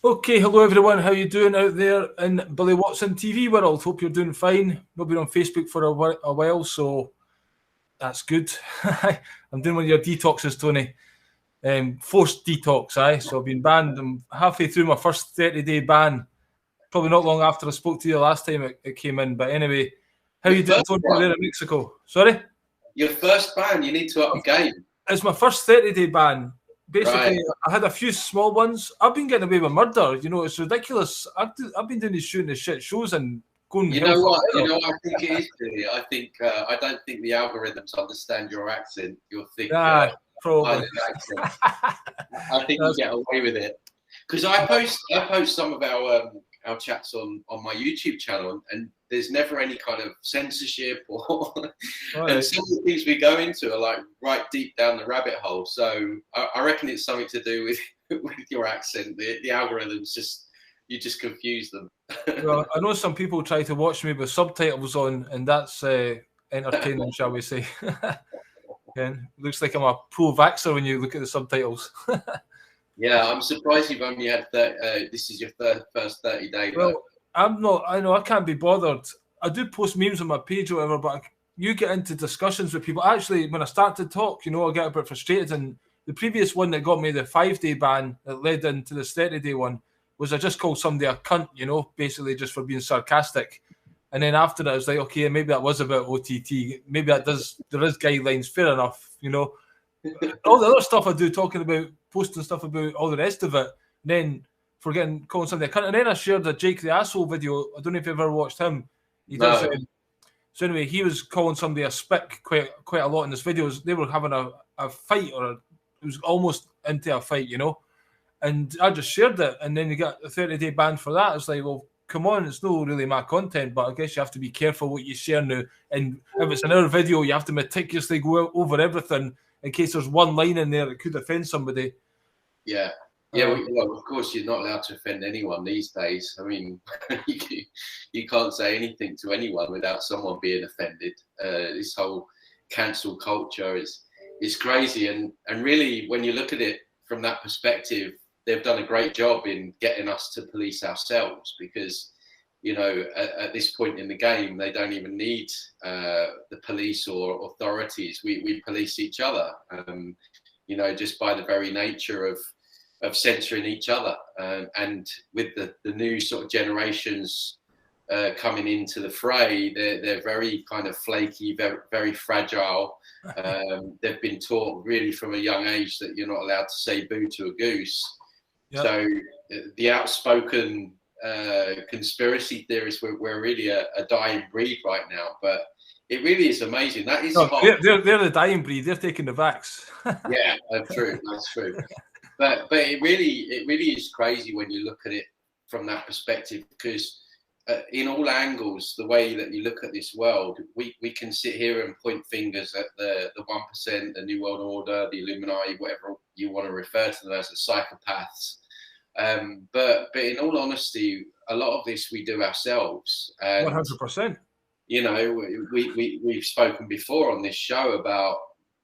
Okay, hello everyone. How you doing out there in Billy Watson TV world? Hope you're doing fine. Not been on Facebook for a while, so that's good. I'm doing one of your detoxes, Tony. Forced detox, aye. So I've been banned. I'm halfway through my first 30-day ban. Probably not long after I spoke to you last time it came in. But anyway, how Your you doing, first Tony, out one, there in Mexico? Sorry? your first ban. You need to up your game, It's my first 30-day ban. right? Basically, I had a few small ones. I've been getting away with murder. You know, it's ridiculous. I've been doing these shooting the shit shows and going You hell know for what? You leather. know what I think it is, Billy. I don't think the algorithms understand your accent, your thick Yeah, probably. Highland accent. I think you That's, get away with it because I post some of our chats on my YouTube channel, and there's never any kind of censorship or all and right. some of the things we go into are like right deep down the rabbit hole. So I reckon it's something to do with with your accent. The algorithms just confuse them. Well, I know some people try to watch me with subtitles on, and that's entertaining, shall we say? And looks like I'm a pro vaxxer when you look at the subtitles. Yeah, I'm surprised you've only had this is your first 30-day though. Well, I'm not. I know I can't be bothered. I do post memes on my page or whatever, but you get into discussions with people. Actually, when I start to talk, I get a bit frustrated. And the previous one that got me the 5-day ban that led into this 30-day one was I just called somebody a cunt, basically just for being sarcastic. And then after that, I was like, okay, maybe that was about OTT. Maybe there is guidelines, fair enough. All the other stuff I do, talking about, posting stuff about all the rest of it, and then forgetting calling somebody a cunt. And then I shared a Jake the Asshole video. I don't know if you've ever watched him. He does. No, So anyway, he was calling somebody a spick quite a lot in his videos. They were having a fight, it was almost into a fight. And I just shared it, and then you got a 30-day ban for that. It's like, well, come on, it's not really my content, but I guess you have to be careful what you share now. And if it's another video, you have to meticulously go over everything in case there's one line in there that could offend somebody. yeah. Yeah, well, of course, you're not allowed to offend anyone these days. I mean, you can't say anything to anyone without someone being offended. This whole cancel culture is crazy, and really, when you look at it from that perspective, they've done a great job in getting us to police ourselves because, at this point in the game, they don't even need the police or authorities. We police each other, just by the very nature of censoring each other. And with the new sort of generations coming into the fray, they're very kind of flaky, very, very fragile. They've been taught really from a young age that you're not allowed to say boo to a goose. Yep. So the outspoken conspiracy theorists, we're really a dying breed right now. But it really is amazing. That is No, they're the dying breed. They're taking the vax. yeah, that's true. That's true. But it really is crazy when you look at it from that perspective because in all angles, the way that you look at this world, we can sit here and point fingers at the 1%, the New World Order, the Illuminati, whatever you want to refer to them as, the psychopaths. But in all honesty, a lot of this we do ourselves. And 100%. we've spoken before on this show about,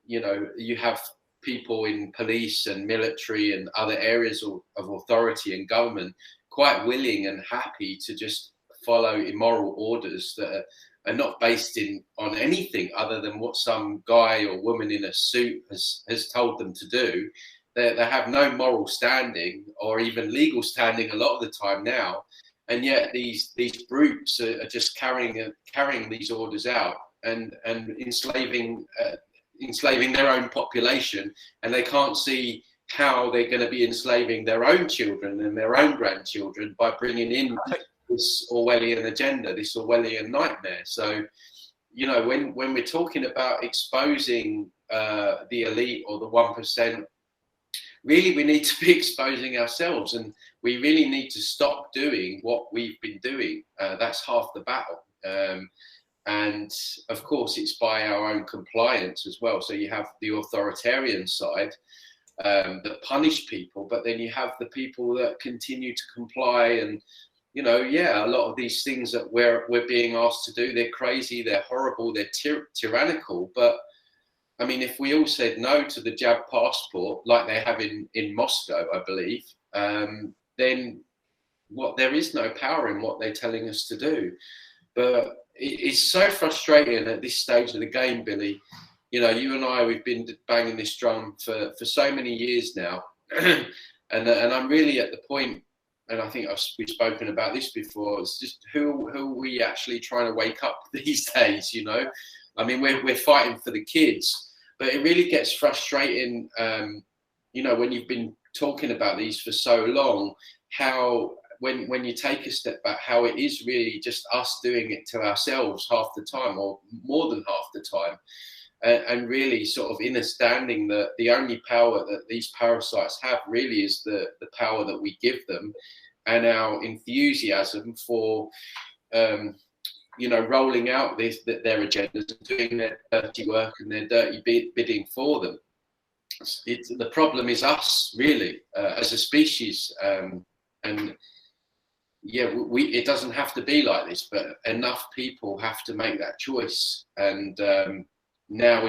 you have people in police and military and other areas of authority and government quite willing and happy to just follow immoral orders that are not based on anything other than what some guy or woman in a suit has told them to do. They have no moral standing or even legal standing a lot of the time now, and yet these groups are just carrying these orders out and enslaving their own population, and they can't see how they're going to be enslaving their own children and their own grandchildren by bringing in this Orwellian agenda, this Orwellian nightmare. So, when we're talking about exposing the elite or the 1%, really we need to be exposing ourselves, and we really need to stop doing what we've been doing. That's half the battle. And of course, it's by our own compliance as well. So you have the authoritarian side that punish people, but then you have the people that continue to comply. And a lot of these things that we're being asked to do, they're crazy, they're horrible, they're tyrannical. But I mean, if we all said no to the jab passport, like they have in Moscow, I believe, then there is no power in what they're telling us to do. But it's so frustrating at this stage of the game, Billy. You know, you and I, we've been banging this drum for so many years now. and I'm really at the point, and I think we've spoken about this before, it's just who are we actually trying to wake up these days, you know? I mean, we're fighting for the kids, but it really gets frustrating, you know, when you've been talking about these for so long, how when you take a step back, how it is really just us doing it to ourselves half the time, or more than half the time. And really sort of understanding that the only power that these parasites have really is the power that we give them, and our enthusiasm for, you know, rolling out their agendas and doing their dirty work and their dirty bidding for them. The problem is us, really, as a species. And yeah, it doesn't have to be like this, but enough people have to make that choice. And now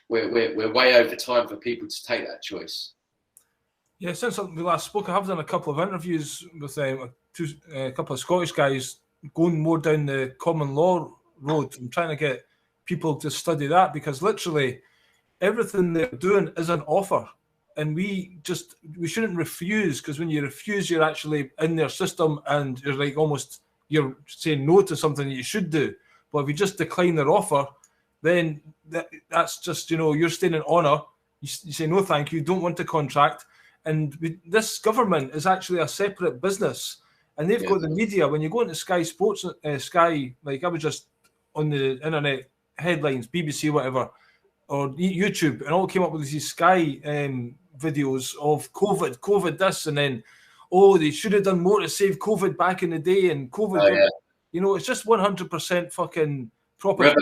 we're way over time for people to take that choice. Yeah, since we last spoke, I have done a couple of interviews with a couple of Scottish guys going more down the common law road and trying to get people to study that, because literally everything they're doing is an offer, and we shouldn't refuse, because when you refuse, you're actually in their system and you're like almost you're saying no to something that you should do. But if you just decline their offer, then that's just, you know, you're staying in honour. You say no, thank you, don't want a contract. And this government is actually a separate business, and they've got the media. When you go into Sky Sports, Sky, like I was just on the internet headlines, BBC, whatever, or YouTube, and all came up with these Sky videos of COVID this, and then, oh, they should have done more to save COVID back in the day, and COVID, you know, it's just 100% fucking proper.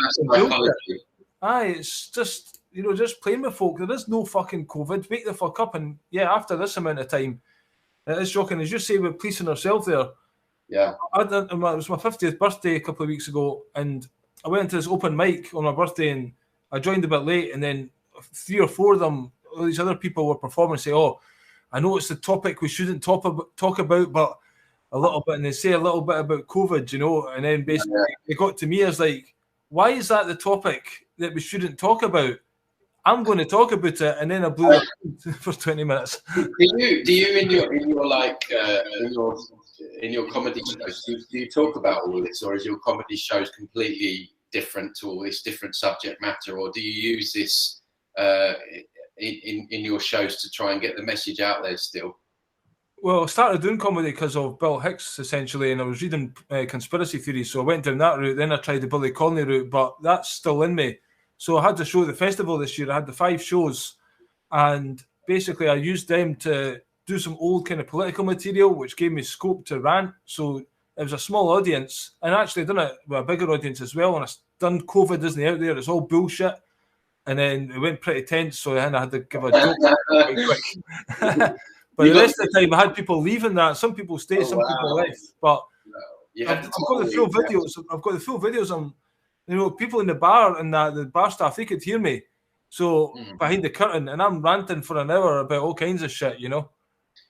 Aye, it's just, you know, just playing with folk. There is no fucking COVID. Wake the fuck up. And yeah, after this amount of time, it is shocking. As you say, we're policing ourselves there. Yeah. It was my 50th birthday a couple of weeks ago, and I went to this open mic on my birthday, and I joined a bit late, and then 3 or 4 of them, all these other people were performing and say, oh, I know it's the topic we shouldn't talk about, but a little bit, and they say a little bit about COVID, you know, and then basically it got to me as like, why is that the topic that we shouldn't talk about? I'm going to talk about it, and then I blew it for 20 minutes. Do you in your comedy shows, do you talk about all this, or is your comedy shows completely different to all this different subject matter, or do you use this in your shows to try and get the message out there still? Well, I started doing comedy because of Bill Hicks, essentially, and I was reading conspiracy theories, so I went down that route. Then I tried the Billy Connolly route, but that's still in me. So I had to show the festival this year. I had the 5 shows, and basically I used them to do some old kind of political material, which gave me scope to rant. So it was a small audience, and I actually done it with a bigger audience as well. And I done COVID isn't out there; it's all bullshit. And then it went pretty tense, so then I had to give a joke quite quick. But the rest of the time, I had people leaving that. Some people stayed, some people left. But I've got the full videos. I've got the full videos on. You know, people in the bar and the bar staff, they could hear me. So behind the curtain, and I'm ranting for an hour about all kinds of shit, you know.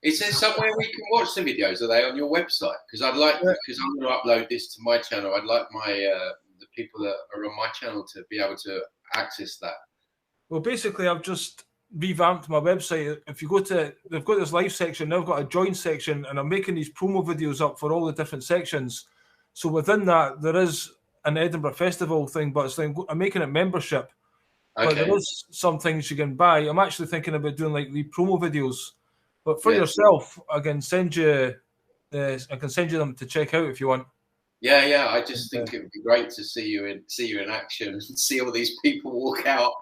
Is there somewhere we can watch the videos? Are they on your website? Because I'm going to upload this to my channel. I'd like my the people that are on my channel to be able to access that. Well, basically, I've just revamped my website. If you go to, they've got this live section, now I've got a join section, and I'm making these promo videos up for all the different sections. So within that, there is an Edinburgh Festival thing, but it's like I'm making it membership. Okay. But there is some things you can buy. I'm actually thinking about doing like the promo videos. But for yourself, I can send you them to check out if you want. Yeah. I just think it would be great to see you in action and see all these people walk out.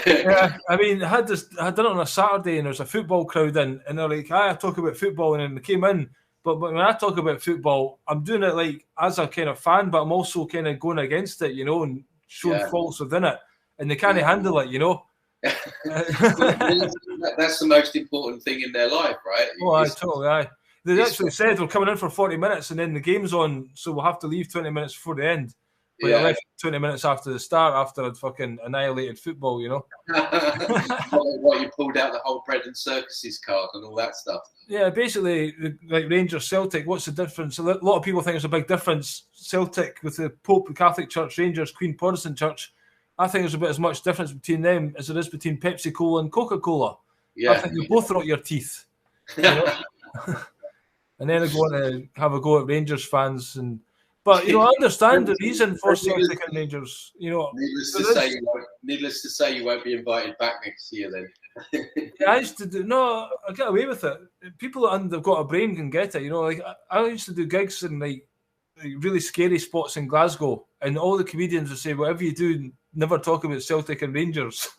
Yeah, I mean, I done it on a Saturday, and there's a football crowd in, and they're like, I talk about football, and then they came in. But when I talk about football, I'm doing it like as a kind of fan, but I'm also kind of going against it, you know, and showing faults within it, and they can't handle it, you know. That's the most important thing in their life, right? Oh, totally. They actually said we're coming in for 40 minutes, and then the game's on, so we'll have to leave 20 minutes before the end. But I left 20 minutes after the start, after I'd fucking annihilated football, you know. What, you pulled out the whole bread and circuses card and all that stuff. Yeah, basically, like Rangers Celtic, what's the difference? A lot of people think there's a big difference. Celtic with the Pope, the Catholic Church, Rangers, Queen Protestant Church. I think there's about as much difference between them as there is between Pepsi Cola and Coca-Cola. Yeah. I think you both rot your teeth. You know? And then I go on to have a go at Rangers fans, but I understand the reason for Celtic and Rangers. Needless to say, you won't be invited back next year then. Yeah, I used to do. No, I get away with it. People that have got a brain can get it. Like I used to do gigs in like really scary spots in Glasgow, and all the comedians would say, "Whatever you do, never talk about Celtic and Rangers."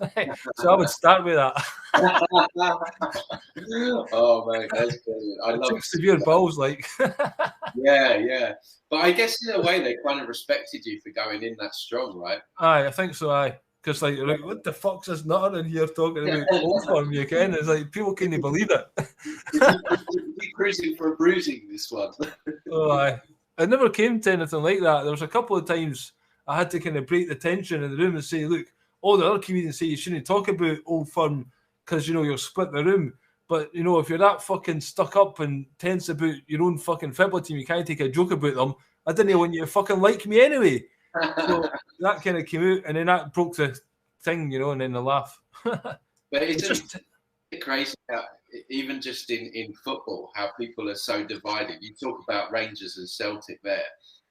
So I would start with that. Oh man, that's brilliant. I love severe balls, like. Yeah. But I guess in a way they kind of respected you for going in that strong, right? Aye, I think so. Aye, because like, what the fuck's this nutter in here talking about old form again? It's like people can't believe it. You're cruising for a bruising, this one. Oh, aye. It never came to anything like that. There was a couple of times I had to kind of break the tension in the room and say, look, all the other comedians say you shouldn't talk about Old Firm because, you'll split the room. But, if you're that fucking stuck up and tense about your own fucking football team, you can't take a joke about them. I didn't want you to fucking like me anyway. So that kind of came out, and then that broke the thing, and then the laugh. But it's just crazy how, even just in football, how people are so divided. You talk about Rangers and Celtic there.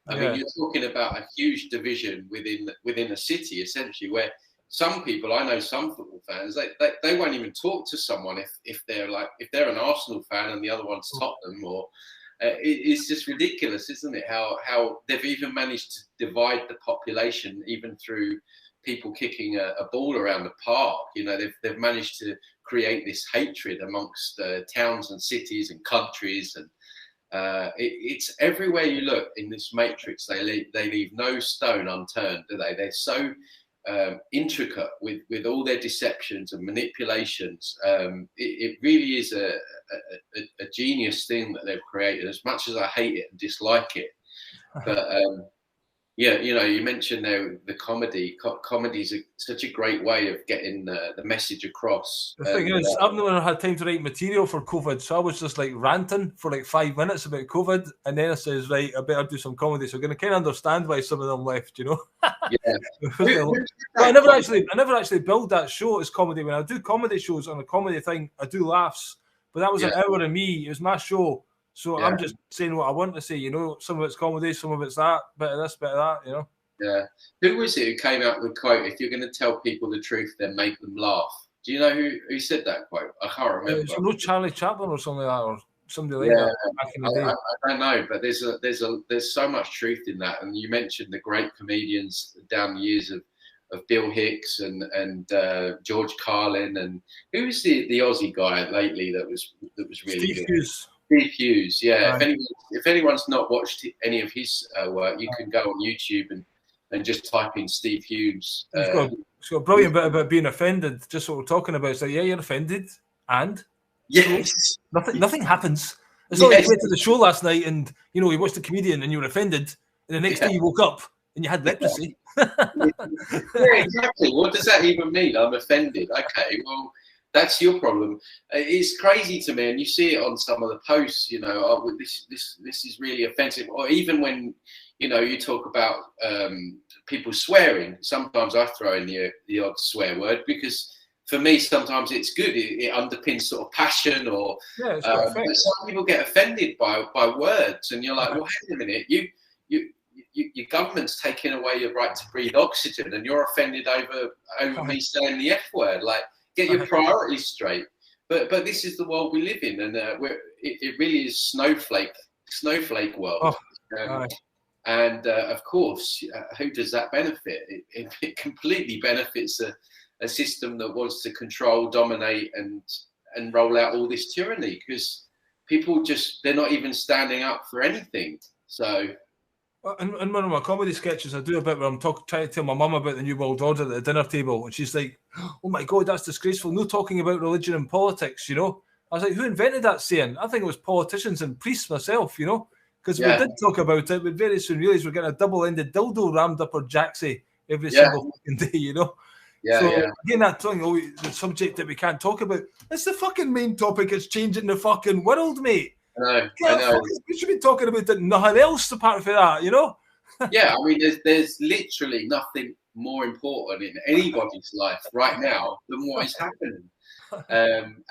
I mean, you're talking about a huge division within a city, essentially, where some people, I know some football fans, they won't even talk to someone if they're an Arsenal fan and the other one's Tottenham, or it's just ridiculous, isn't it? How they've even managed to divide the population, even through people kicking a ball around the park. They've managed to create this hatred amongst towns and cities and countries, and it's everywhere you look in this matrix. They leave no stone unturned, do they? They're so intricate with all their deceptions and manipulations. It really is a genius thing that they've created, as much as I hate it and dislike it. But you mentioned the comedy. Comedy's such a great way of getting the message across. The thing is, I've never had time to write material for COVID, so I was just like ranting for like 5 minutes about COVID, and then I says, right, I better do some comedy. So I'm going to kind of understand why some of them left, Yeah. But I never actually build that show as comedy. When I do comedy shows on a comedy thing, I do laughs, but that was an hour of me. It was my show. So I'm just saying what I want to say, some of it's comedy, some of it's that, bit of this, bit of that, Yeah. Who was it who came out with the quote, if you're going to tell people the truth, then make them laugh? Do you know who said that quote? I can't remember. Charlie Chaplin or something like that, or somebody like that back in the day. I don't know, but there's so much truth in that. And you mentioned the great comedians down the years of Bill Hicks and George Carlin, and who's the Aussie guy lately that was really Steve good? Hughes. Steve Hughes, yeah. Right. If anyone's not watched any of his work, you can go on YouTube and just type in Steve Hughes. He's got a brilliant bit about being offended. Just what we're talking about. It's like, you're offended, and yes, nothing happens. It's not like you went to the show last night and you watched the comedian and you were offended, and the next day you woke up and you had leprosy. Yeah, exactly. What does that even mean? I'm offended. Okay, well. That's your problem. It's crazy to me, and you see it on some of the posts. This is really offensive. Or even when you talk about people swearing. Sometimes I throw in the odd swear word because for me sometimes it's good. It underpins sort of passion, or but some people get offended by words, and you're like, well, hang on a minute, your government's taking away your right to breathe oxygen, and you're offended over me saying the F word, like. Get your priorities straight. But this is the world we live in, and it really is snowflake world. And of course, who does that benefit? It completely benefits a system that wants to control, dominate, and roll out all this tyranny, because people they're not even standing up for anything. So. In one of my comedy sketches, I do a bit where I'm trying to tell my mum about the New World Order at the dinner table, and she's like, "Oh my God, that's disgraceful! No talking about religion and politics." I was like, "Who invented that saying?" I think it was politicians and priests myself. Because we did talk about it, but very soon realised we're getting a double-ended dildo rammed up our jacksie every Yeah. single fucking day, you know? Yeah, so yeah. again, that thing, the subject that we can't talk about, it's the fucking main topic. It's changing the fucking world, mate. I know. We should be talking about it, nothing else apart from that, you know? Yeah, I mean, there's literally nothing more important in anybody's life right now than what is happening.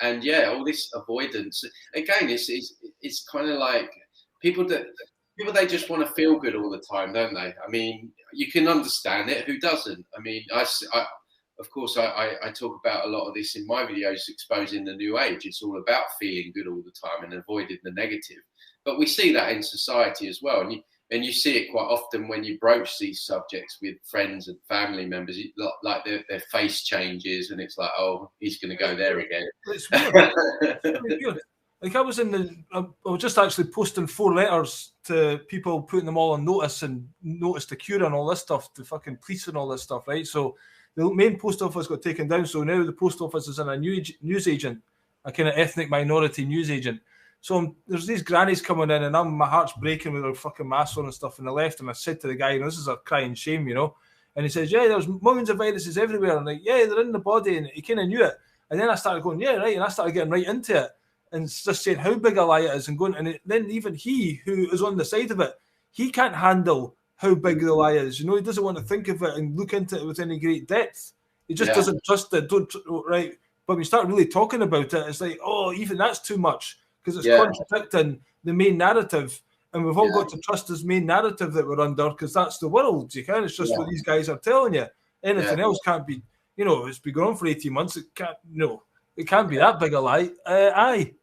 And yeah, all this avoidance again, it's kind of like people they just want to feel good all the time, don't they? I mean, you can understand it. Who doesn't? I mean, of course, I talk about a lot of this in my videos, exposing the new age. It's all about feeling good all the time and avoiding the negative. But we see that in society as well, and you see it quite often when you broach these subjects with friends and family members. Like their face changes, and it's like, oh, he's going to go there again. It's weird. It's really weird. Like I was just actually posting 4 letters to people, putting them all on notice and notice to cure and all this stuff, to fucking police and all this stuff, right? So the main post office got taken down. So now the post office is in a news agent, a kind of ethnic minority news agent. So there's these grannies coming in, and my heart's breaking with their fucking masks on and stuff. And I left, and I said to the guy, this is a crying shame, you know. And he says, yeah, there's millions of viruses everywhere. And I'm like, yeah, they're in the body, and he kind of knew it. And then I started going, yeah, right. And I started getting right into it and just saying how big a lie it is and going. And then even he, who is on the side of it, he can't handle how big the lie is. You know, he doesn't want to think of it and look into it with any great depth. He just doesn't trust it. Right. But when you start really talking about it, it's like, oh, even that's too much, because it's contradicting the main narrative. And we've all got to trust this main narrative that we're under, because that's the world. You can. It's just what these guys are telling you. Anything else can't be, you know, it's been going on for 18 months. It can't, no, it can't be that big a lie. Aye.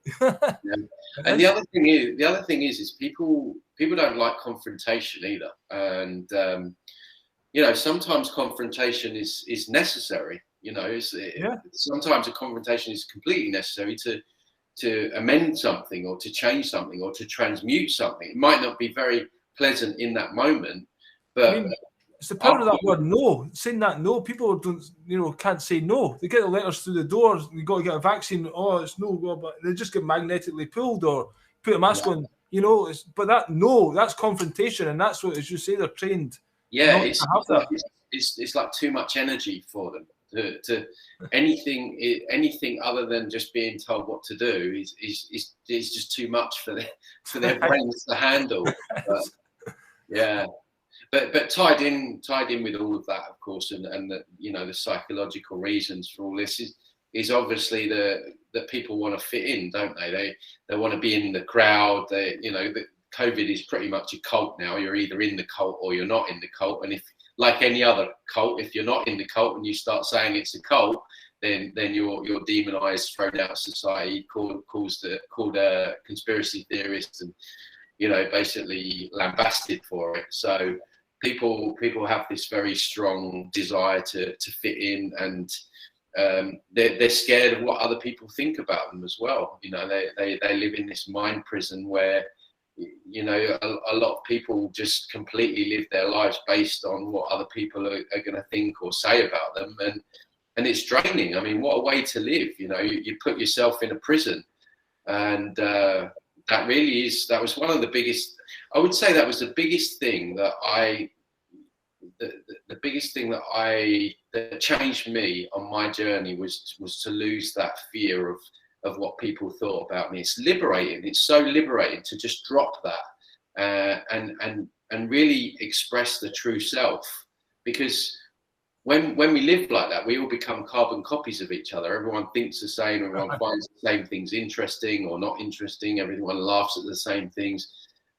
And the other thing is people don't like confrontation either. And, you know, sometimes confrontation is necessary. You know, sometimes a confrontation is completely necessary to amend something, or to change something, or to transmute something. It might not be very pleasant in that moment, but I mean, it's the power of that word no. Saying that no, people don't, you know, can't say no. They get the letters through the door. You got to get a vaccine. Oh, it's no, but they just get magnetically pulled, or put a mask on. You know, but that no, that's confrontation, and that's what, as you say, they're trained. Yeah, it's like too much energy for them. To anything other than just being told what to do is just too much for their brains to handle. But tied in with all of that, of course, and the, you know, the psychological reasons for all this is obviously that people want to fit in, don't they? They want to be in the crowd. You know, the COVID is pretty much a cult now. You're either in the cult or you're not in the cult, and if, like any other cult, if you're not in the cult and you start saying it's a cult, then you're demonized, thrown out of society, called a conspiracy theorist, and, you know, basically lambasted for it. So people have this very strong desire to fit in, and they're scared of what other people think about them as well. You know, they live in this mind prison where, you know, a lot of people just completely live their lives based on what other people are going to think or say about them, and it's draining. I mean, what a way to live. You know, you put yourself in a prison, and that was one of the biggest. I would say that was the biggest thing that the biggest thing that changed me on my journey was to lose that fear of what people thought about me. It's liberating. It's so liberating to just drop that and really express the true self. Because when we live like that, we all become carbon copies of each other. Everyone thinks the same. Everyone finds the same things interesting or not interesting. Everyone laughs at the same things,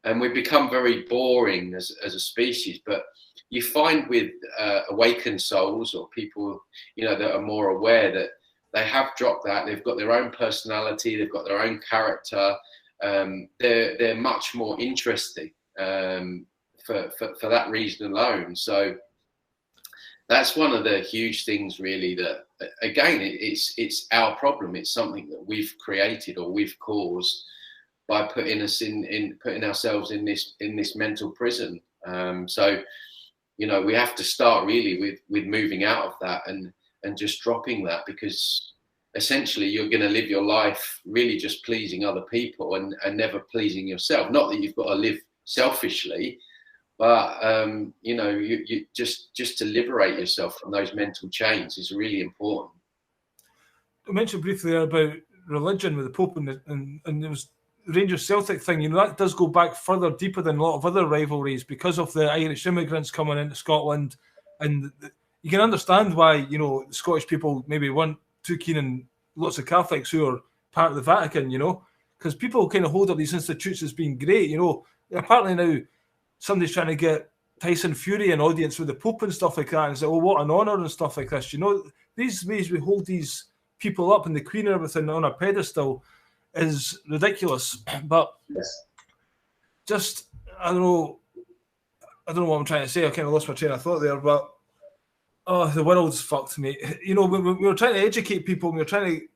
and we become very boring as a species. But you find with awakened souls, or people, you know, that are more aware, that they have dropped that. They've got their own personality. They've got their own character. They're much more interesting for that reason alone. So that's one of the huge things, really. That, again, it's our problem. It's something that we've created or we've caused by putting ourselves in this mental prison. So, you know, we have to start really with moving out of that and just dropping that, because essentially you're going to live your life really just pleasing other people and never pleasing yourself. Not that you've got to live selfishly, but you know, you just to liberate yourself from those mental chains is really important. I mentioned briefly there about religion with the Pope and there was the Rangers Celtic thing. You know, that does go back further deeper than a lot of other rivalries because of the Irish immigrants coming into Scotland, and you can understand why, you know, Scottish people maybe weren't too keen on lots of Catholics who are part of the Vatican, you know, because people kind of hold up these institutes as being great, you know. Apparently now somebody's trying to get Tyson Fury an audience with the Pope and stuff like that and say, oh, what an honour and stuff like this. You know, these ways we hold these people up and the Queen and everything on a pedestal is ridiculous. But Yes. just, I don't know what I'm trying to say. I kind of lost my train of thought there, but oh, the world's fucked, mate. You know, we were trying to educate people. We were trying to,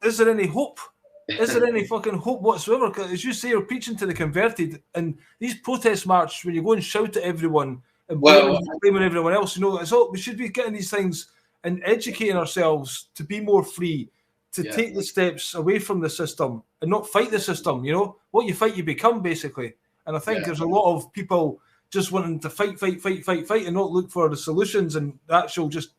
is there any hope? Is there any fucking hope whatsoever? 'Cause as you say, you're preaching to the converted, and these protest marches, when you go and shout at everyone and blaming everyone else, you know, it's all, we should be getting these things and educating ourselves to be more free, to take the steps away from the system and not fight the system. You know, what you fight, you become, basically. And I think there's a lot of people just wanting to fight, and not look for the solutions and the actual just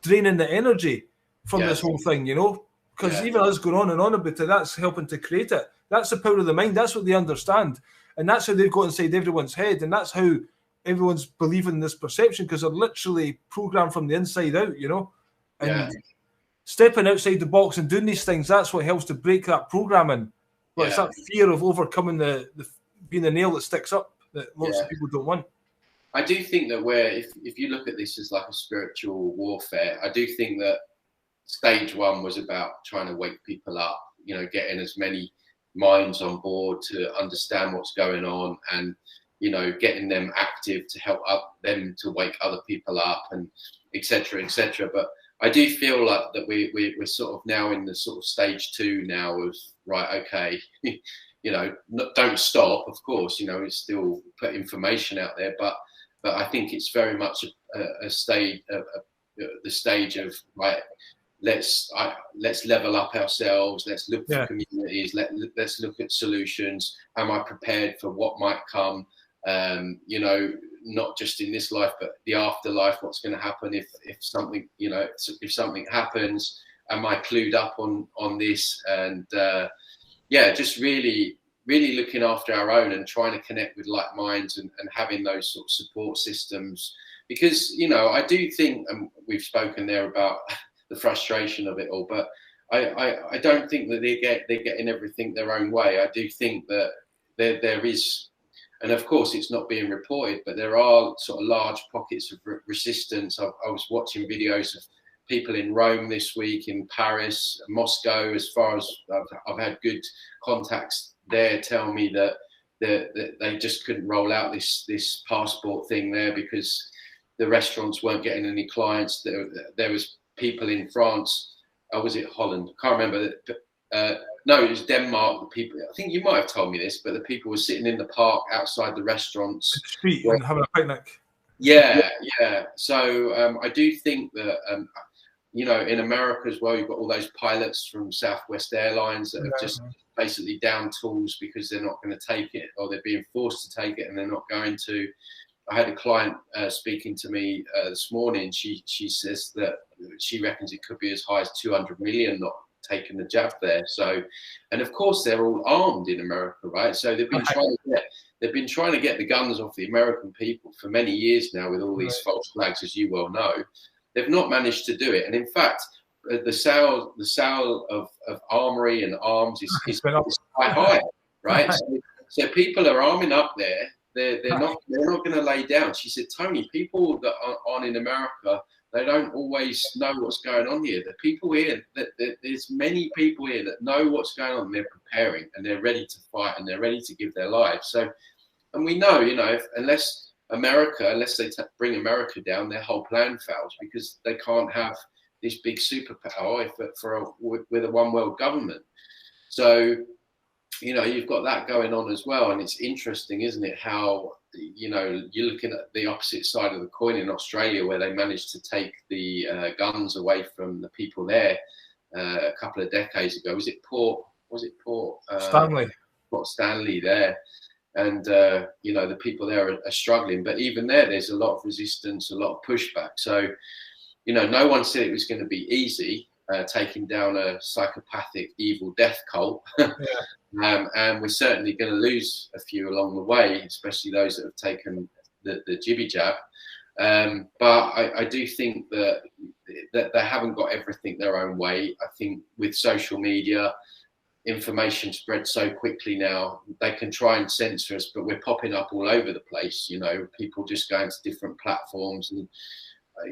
draining the energy from this whole thing, you know. Because even us going on and on about it, that's helping to create it. That's the power of the mind. That's what they understand. And that's how they've got inside everyone's head. And that's how everyone's believing this perception, because they're literally programmed from the inside out, you know. And stepping outside the box and doing these things, that's what helps to break that programming. But it's that fear of overcoming the being the nail that sticks up that lots of people don't want. I do think that if you look at this as like a spiritual warfare, I do think that stage one was about trying to wake people up, you know, getting as many minds on board to understand what's going on, and, you know, getting them active to help up them to wake other people up, and etc. etc. But I do feel like that we're sort of now in the sort of stage two now of, right, okay, you know, don't stop, of course, you know, it's still put information out there, but I think it's very much a stage, the stage of, right, let's level up ourselves. Let's look for communities. Let's look at solutions. Am I prepared for what might come? You know, not just in this life, but the afterlife. What's going to happen if something, you know, if something happens? Am I clued up on this? And just really looking after our own and trying to connect with like minds and having those sort of support systems. Because, you know, I do think, and we've spoken there about the frustration of it all, but I don't think that they're getting everything their own way. I do think that there is, and of course it's not being reported, but there are sort of large pockets of resistance. I was watching videos of people in Rome this week, in Paris, Moscow. As far as I've had good contacts there, tell me that they just couldn't roll out this passport thing there because the restaurants weren't getting any clients. There was people in France, was it Holland? I can't remember. No, it was Denmark. The people, I think you might have told me this, but the people were sitting in the park outside the restaurants, street, and having a picnic. Yeah. So I do think that, you know, in America as well, you've got all those pilots from Southwest Airlines that have just basically down tools because they're not going to take it, or they're being forced to take it and they're not going to. I had a client speaking to me this morning. She says that she reckons it could be as high as 200 million not taking the jab there. So, and of course they're all armed in America, right? So they've been trying to get the guns off the American people for many years now with all these false flags, as you well know. They've not managed to do it, and in fact, the sale of armory and arms is quite high, right? So people are arming up there. They're not going to lay down. She said, Tony, people that are on in America, they don't always know what's going on here. The people here, there's many people here that know what's going on. They're preparing and they're ready to fight and they're ready to give their lives. So, and we know, you know, unless they bring America down, their whole plan fails because they can't have this big superpower with a one world government. So, you know, you've got that going on as well. And it's interesting, isn't it, how, you know, you're looking at the opposite side of the coin in Australia, where they managed to take the guns away from the people there a couple of decades ago. Was it Port Stanley? Port Stanley there. and you know, the people there are struggling. But even there's a lot of resistance, a lot of pushback. So, you know, no one said it was going to be easy taking down a psychopathic, evil death cult. And we're certainly going to lose a few along the way, especially those that have taken the jibby jab. But I do think that they haven't got everything their own way. I think with social media, information spreads so quickly now, they can try and censor us, but we're popping up all over the place. You know, people just going to different platforms, and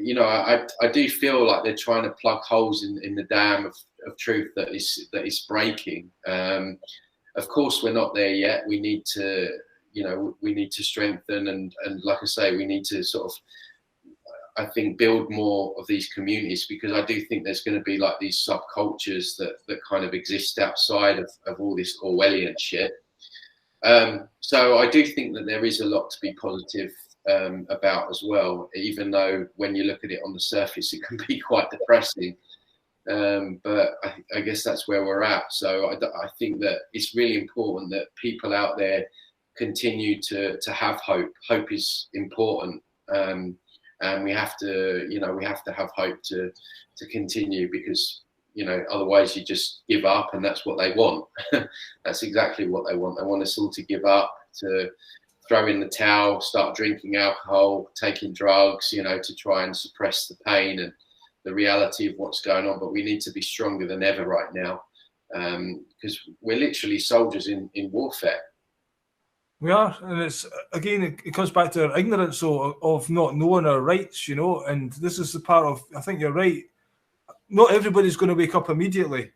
you know, I do feel like they're trying to plug holes in the dam of truth that is breaking. Of course, we're not there yet. We need to, you know, we need to strengthen, and like I say, we need to sort of, I think, build more of these communities, because I do think there's going to be like these subcultures that kind of exist outside of all this Orwellian shit. So I do think that there is a lot to be positive about as well, even though when you look at it on the surface, it can be quite depressing. But I guess that's where we're at. So I think that it's really important that people out there continue to have hope. Hope is important. And we have to, you know, we have to have hope to continue, because, you know, otherwise you just give up, and that's what they want. That's exactly what they want. They want us all to give up, to throw in the towel, start drinking alcohol, taking drugs, you know, to try and suppress the pain and the reality of what's going on. But we need to be stronger than ever right now, because we're literally soldiers in warfare. We are, and it's again, it comes back to our ignorance of not knowing our rights, you know. And this is the part of, I think you're right. Not everybody's going to wake up immediately,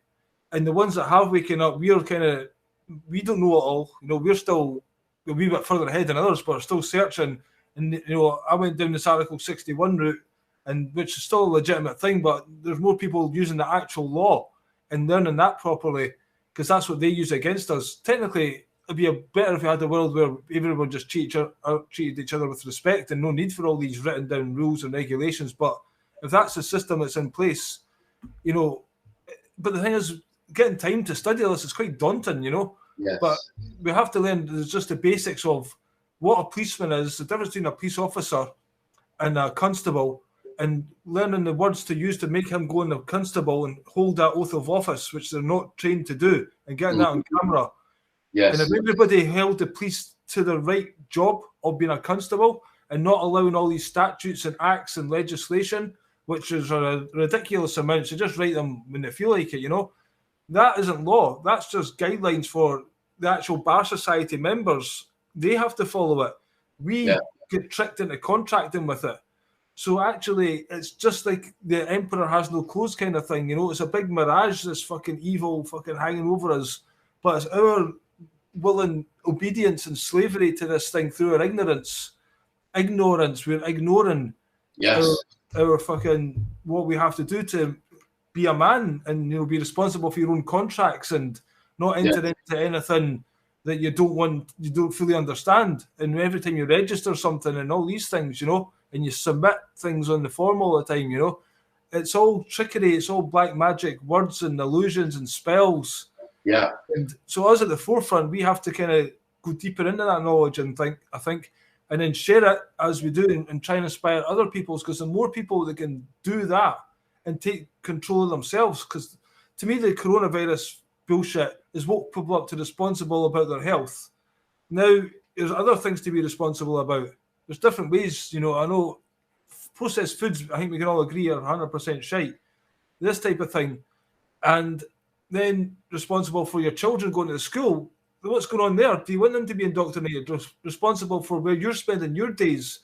and the ones that have waken up, we don't know it all. You know, we're still a wee bit further ahead than others, but are still searching. And you know, I went down this Article 61 route, and which is still a legitimate thing, but there's more people using the actual law and learning that properly, because that's what they use against us. Technically, it'd be better if we had a world where everyone just treated each other with respect and no need for all these written down rules and regulations. But if that's the system that's in place, you know, but the thing is, getting time to study this is quite daunting, you know. Yes. But we have to learn just the basics of what a policeman is, the difference between a police officer and a constable, and learning the words to use to make him go in the constable and hold that oath of office, which they're not trained to do, and getting that on camera. Yes. And if everybody held the police to the right job of being a constable and not allowing all these statutes and acts and legislation, which is a ridiculous amount, so just write them when they feel like it, you know, that isn't law. That's just guidelines for the actual bar society members. They have to follow it. We get tricked into contracting with it. So actually, it's just like the emperor has no clothes kind of thing, you know. It's a big mirage, this fucking evil fucking hanging over us. But it's our willing obedience and slavery to this thing through our ignorance. We're ignoring our fucking what we have to do to be a man, and you know, be responsible for your own contracts and not enter into anything that you don't fully understand. And every time you register something and all these things, you know, and you submit things on the form all the time, you know, it's all trickery, it's all black magic, words and illusions and spells. Yeah. And so us at the forefront, we have to kind of go deeper into that knowledge and I think, and then share it as we do, and try and inspire other people, because the more people that can do that and take control of themselves, because to me the coronavirus bullshit is what people up to responsible about their health. Now, there's other things to be responsible about. There's different ways, you know. I know processed foods, I think we can all agree, are 100% shite. This type of thing. And then responsible for your children going to the school. What's going on there? Do you want them to be indoctrinated? Responsible for where you're spending your days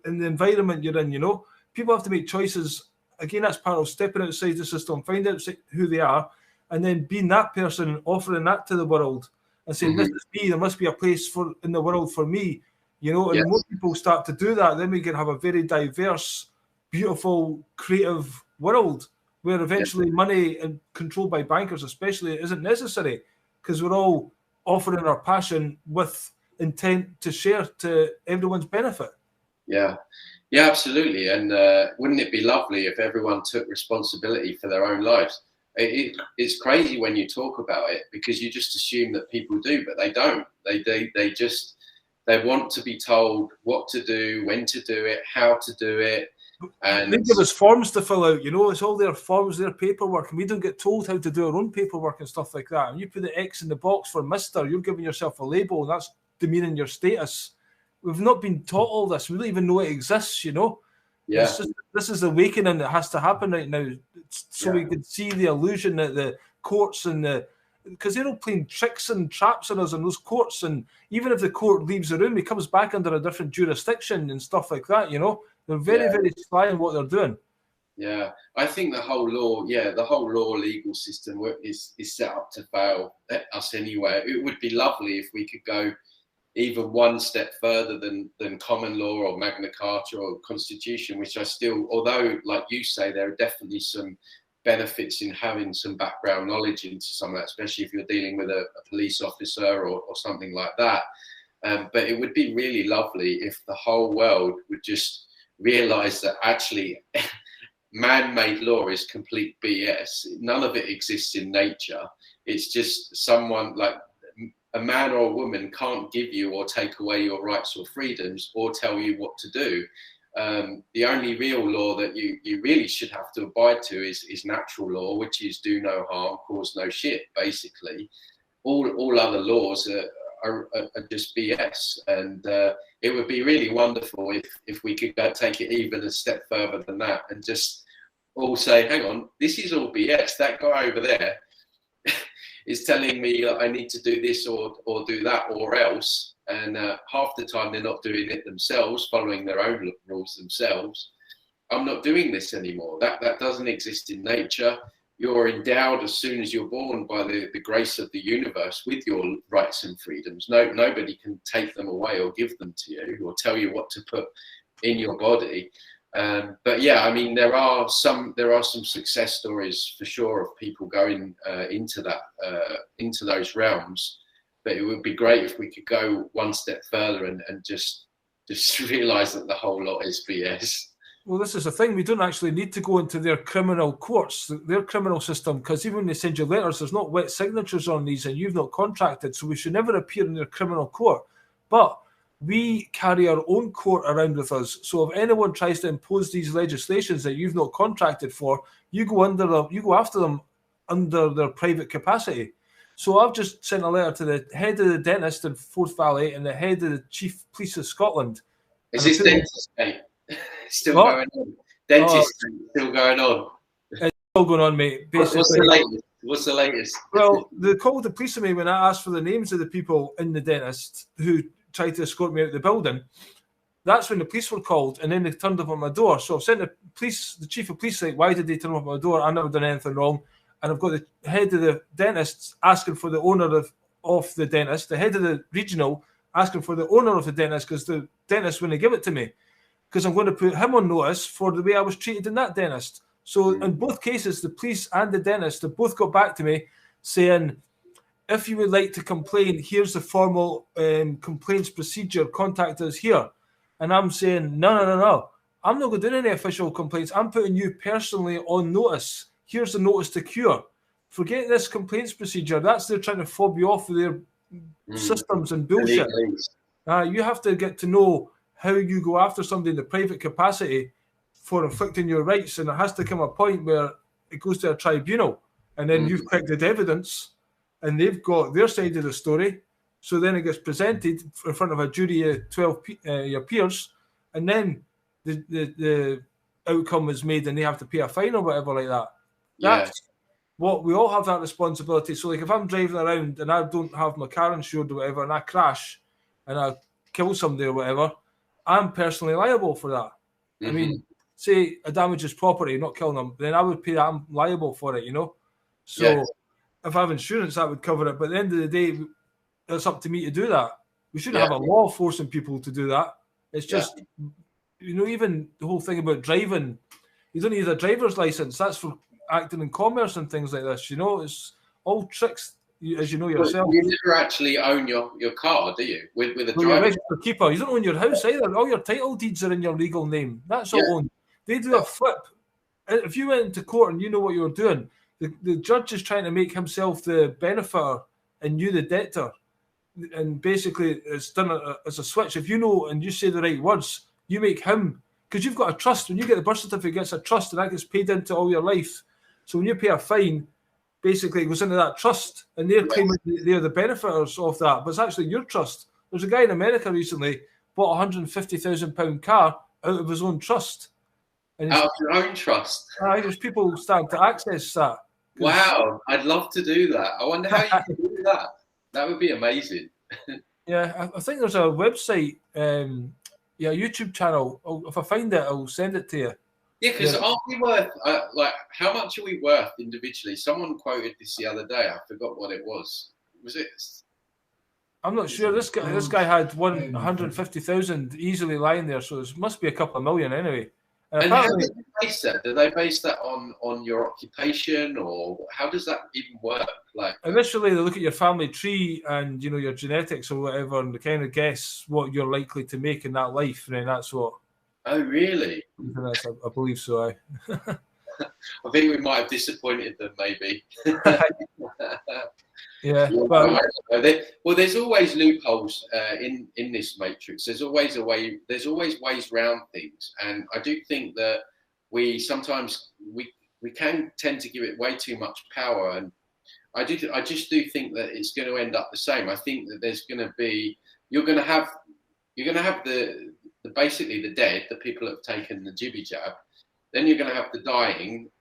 in the environment you're in, you know? People have to make choices. Again, that's part of stepping outside the system, find out who they are, and then being that person and offering that to the world and saying, this is me, there must be a place in the world for me, you know? And more people start to do that, then we can have a very diverse, beautiful, creative world where eventually money and controlled by bankers especially isn't necessary, because we're all offering our passion with intent to share to everyone's benefit. Yeah, absolutely. And wouldn't it be lovely if everyone took responsibility for their own lives? it's crazy when you talk about it, because you just assume that people do, but they don't. They want to be told what to do, when to do it, how to do it. And they give us forms to fill out, you know, it's all their forms, their paperwork, and we don't get told how to do our own paperwork and stuff like that. And you put the X in the box for Mr., you're giving yourself a label, and that's demeaning your status. We've not been taught all this. We don't even know it exists, you know. yeah, This is the awakening that has to happen right now, so we can see the illusion that the courts and because they're all playing tricks and traps on us in those courts, and even if the court leaves the room, he comes back under a different jurisdiction and stuff like that, you know. They're very, very sly in what they're doing. Yeah, I think the whole law legal system is set up to fail us anyway. It would be lovely if we could go even one step further than common law or Magna Carta or Constitution, which I still, although like you say, there are definitely some benefits in having some background knowledge into some of that, especially if you're dealing with a police officer or something like that. But it would be really lovely if the whole world would just realize that actually man-made law is complete BS. None of it exists in nature. It's just someone, like a man or a woman, can't give you or take away your rights or freedoms or tell you what to do. The only real law that you really should have to abide to is natural law, which is do no harm, cause no shit, basically. All other laws are just BS, and it would be really wonderful if we could take it even a step further than that and just all say, hang on, this is all BS. That guy over there is telling me that I need to do this or do that or else, and half the time they're not doing it themselves, following their own rules themselves. I'm not doing this anymore. That doesn't exist in nature. You're endowed as soon as you're born by the grace of the universe with your rights and freedoms. Nobody can take them away or give them to you or tell you what to put in your body. But yeah, I mean, there are some success stories for sure of people going into those realms. But it would be great if we could go one step further and just realize that the whole lot is BS. Well, this is the thing. We don't actually need to go into their criminal courts, their criminal system, because even when they send you letters, there's not wet signatures on these and you've not contracted, so we should never appear in their criminal court. But we carry our own court around with us. So if anyone tries to impose these legislations that you've not contracted for, you go after them under their private capacity. So I've just sent a letter to the head of the dentist in Forth Valley and the head of the Chief Police of Scotland. Is this dentist, mate? Still going on. Dentist still going on. It's still going on, mate. What's the latest? Well, they called the police on me when I asked for the names of the people in the dentist who tried to escort me out of the building. That's when the police were called, and then they turned up on my door. So I've sent the chief of police, like, why did they turn up on my door? I've never done anything wrong. And I've got the head of the dentist asking for the owner of the dentist, the head of the regional asking for the owner of the dentist, because the dentist wouldn't give it to me, because I'm going to put him on notice for the way I was treated in that dentist. So in both cases, the police and the dentist have both got back to me saying, if you would like to complain, here's the formal complaints procedure, contact us here. And I'm saying, no. I'm not going to do any official complaints. I'm putting you personally on notice. Here's the notice to cure. Forget this complaints procedure. That's they're trying to fob you off with their systems and bullshit. You have to get to know how you go after somebody in the private capacity for inflicting your rights, and it has to come a point where it goes to a tribunal, and then you've collected evidence, and they've got their side of the story. So then it gets presented in front of a jury of 12 your peers, and then the outcome is made, and they have to pay a fine or whatever like that. That's what we all have, that responsibility. So like if I'm driving around and I don't have my car insured or whatever, and I crash and I kill somebody or whatever, I'm personally liable for that. I mean, say I damage his property, not killing him, then I would pay that. I'm liable for it, you know. So if I have insurance, that would cover it. But at the end of the day, it's up to me to do that. We shouldn't have a law forcing people to do that. It's just, you know, even the whole thing about driving, you don't need a driver's license. That's for acting in commerce and things like this. You know, it's all tricks, as you know yourself. You never actually own your car, do you? With a driver. You're a registered keeper. You don't own your house either. All your title deeds are in your legal name. That's all owned. They do a flip. If you went into court and you know what you were doing, The judge is trying to make himself the benefactor and you the debtor. And basically, it's done as a switch. If you know and you say the right words, you make him, because you've got a trust. When you get the birth certificate, it's a trust, and that gets paid into all your life. So when you pay a fine, basically it goes into that trust, and they're claiming they're the benefactors of that, but it's actually your trust. There's a guy in America recently bought a £150,000 car out of his own trust. And out of your own trust? There's people starting to access that. Wow, I'd love to do that. I wonder how you can do that. That would be amazing. Yeah, I think there's a website, YouTube channel. If I find it, I'll send it to you. Yeah, because aren't we worth, how much are we worth individually? Someone quoted this the other day. I forgot what it was. Was it? I'm not sure. This guy had 150,000 easily lying there, so it must be a couple of million anyway. And how do they base that? Do they base that on your occupation, or how does that even work? Like initially, they look at your family tree and your genetics or whatever, and they kind of guess what you're likely to make in that life, and then that's what. Oh, really? I believe so. I think we might have disappointed them, maybe. Yeah. Well, there's always loopholes in this matrix. There's always a way. There's always ways around things, and I do think that we sometimes we can tend to give it way too much power. And I just do think that it's going to end up the same. I think that there's going to be you're going to have the basically the dead, the people that have taken the jibby jab. Then you're going to have the